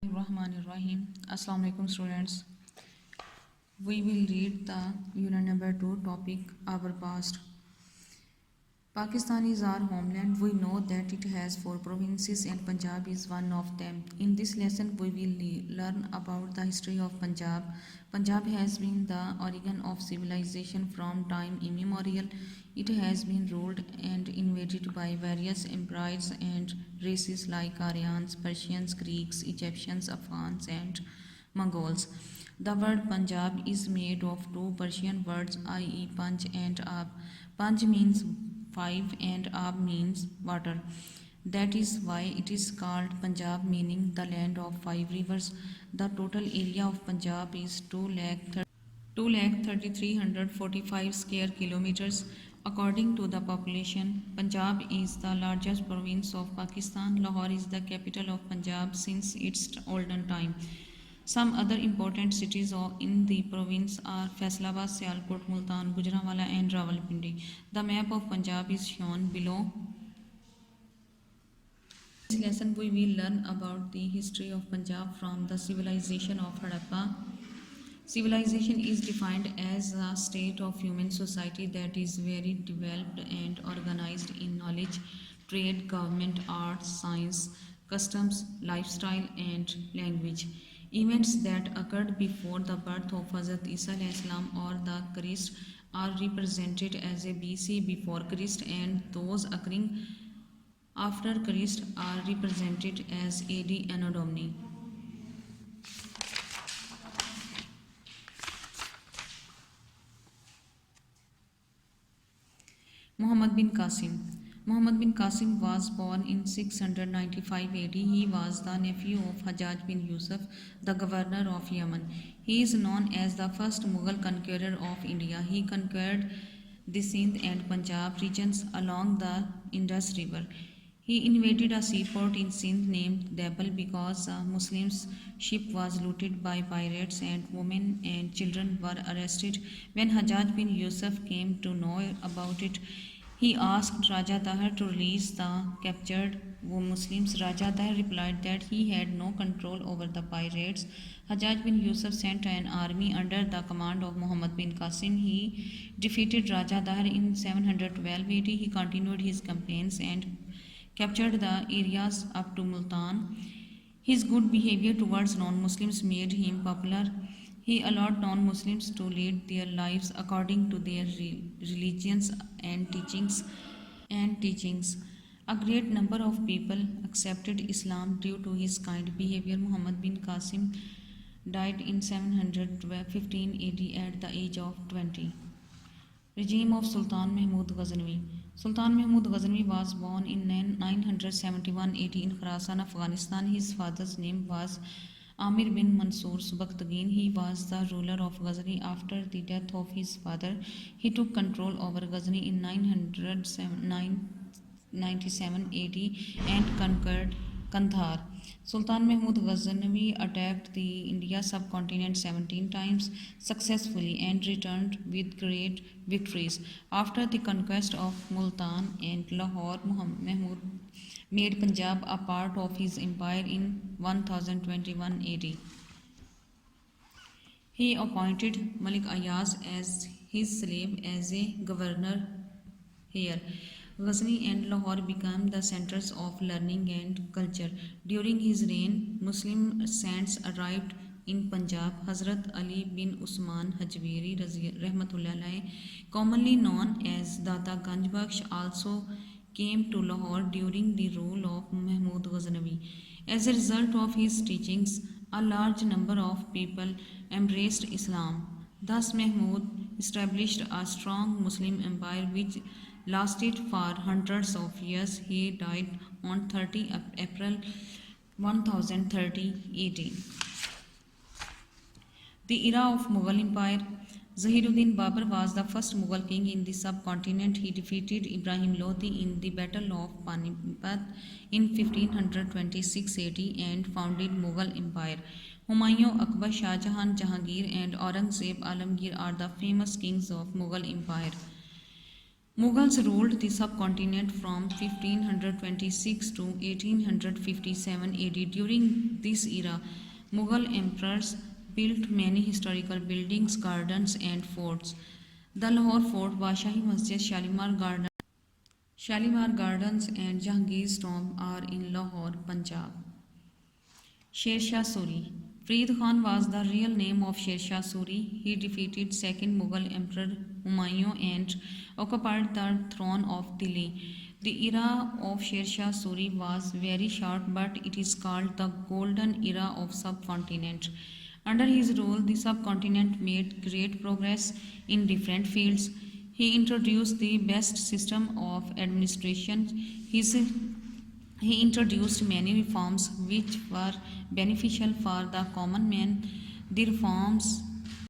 Rahim. Assalamu alaikum students. We will read the unit number 2 topic our past. Pakistan is our homeland. We know that it has 4 provinces and Punjab is one of them. In this lesson we will learn about the history of Punjab. Punjab has been the origin of civilization from time immemorial. It has been ruled and invaded by various empires and races like Aryans, Persians, Greeks, Egyptians, Afghans and Mongols. The word Punjab is made of two Persian words, i.e. Panj and Ab. Panj means 5 and Ab means water. That is why it is called Punjab, meaning the land of 5 rivers. The total area of Punjab is 2,33,45 square kilometers. According to the population, Punjab is the largest province of Pakistan. Lahore is the capital of Punjab since its olden time. Some other important cities in the province are Faisalabad, Sialkot, Multan, Gujranwala and Rawalpindi. The map of Punjab is shown below. In this lesson we will learn about the history of Punjab from the civilization of Harappa. Civilization is defined as a state of human society that is very developed and organized in knowledge, trade, government, arts, science, customs, lifestyle and language. Events that occurred before the birth of Hazrat Isa or the Christ are represented as a BC before Christ, and those occurring after Christ are represented as AD Anno Domini. Muhammad bin Qasim. Muhammad bin Qasim was born in 695 AD. He was the nephew of Hajjaj bin Yusuf, the governor of Yemen. He is known as the first Mughal conqueror of India. He conquered the Sindh and Punjab regions along the Indus River. He invaded a seaport in Sindh named Dabal because a Muslim ship was looted by pirates and women and children were arrested. When Hajjaj bin Yusuf came to know about it, he asked Raja Tahir to release the captured Muslims. Raja Tahir replied that he had no control over the pirates. Hajjaj bin Yusuf sent an army under the command of Muhammad bin Qasim. He defeated Raja Tahir in 712 AD. He continued his campaigns and captured the areas up to Multan. His good behavior towards non-Muslims made him popular. He allowed non-Muslims to lead their lives according to their religions and teachings. A great number of people accepted Islam due to his kind behavior. Muhammad bin Qasim died in 715 AD at the age of 20. Regime of Sultan Mahmud Ghaznavi. Sultan Mahmud Ghaznavi was born in 971 AD in Khorasan, Afghanistan. His father's name was Amir bin Mansur Subakhtagin. He was the ruler of Ghazni. After the death of his father, he took control over Ghazni in 997 AD and conquered Kandahar. Sultan Mahmud Ghaznavi attacked the India subcontinent 17 times successfully and returned with great victories. After the conquest of Multan and Lahore, Mahmud made Punjab a part of his empire in 1021 AD. He appointed Malik Ayaz as his slave as a governor here. Ghazni and Lahore became the centers of learning and culture. During his reign, Muslim saints arrived in Punjab. Hazrat Ali bin Usman Hajwiri Rahmatullah, commonly known as Data Ganjbakhsh, also came to Lahore during the rule of Mahmud Ghaznavi. As a result of his teachings, a large number of people embraced Islam. Thus, Mahmud established a strong Muslim empire which lasted for hundreds of years. He died on 30 April 1030 AD. The era of Mughal Empire. Zahiruddin Babur was the first Mughal king in the subcontinent. He defeated Ibrahim Lodi in the Battle of Panipat in 1526 AD and founded Mughal Empire. Humayun, Akbar, Shah Jahan, Jahangir and Aurangzeb Alamgir are the famous kings of Mughal Empire. Mughals ruled the subcontinent from 1526 to 1857 AD. During this era, Mughal emperors built many historical buildings, gardens, and forts. The Lahore Fort, Bashahi Masjid, Shalimar Gardens, and Jahangir's tomb are in Lahore, Punjab. Sher Shah Suri. Farid Khan was the real name of Sher Shah Suri. He defeated second Mughal Emperor Humayun and occupied the throne of Delhi. The era of Sher Shah Suri was very short, but it is called the golden era of subcontinent. Under his rule, the subcontinent made great progress in different fields. He introduced the best system of administration. He introduced many reforms which were beneficial for the common man. The reforms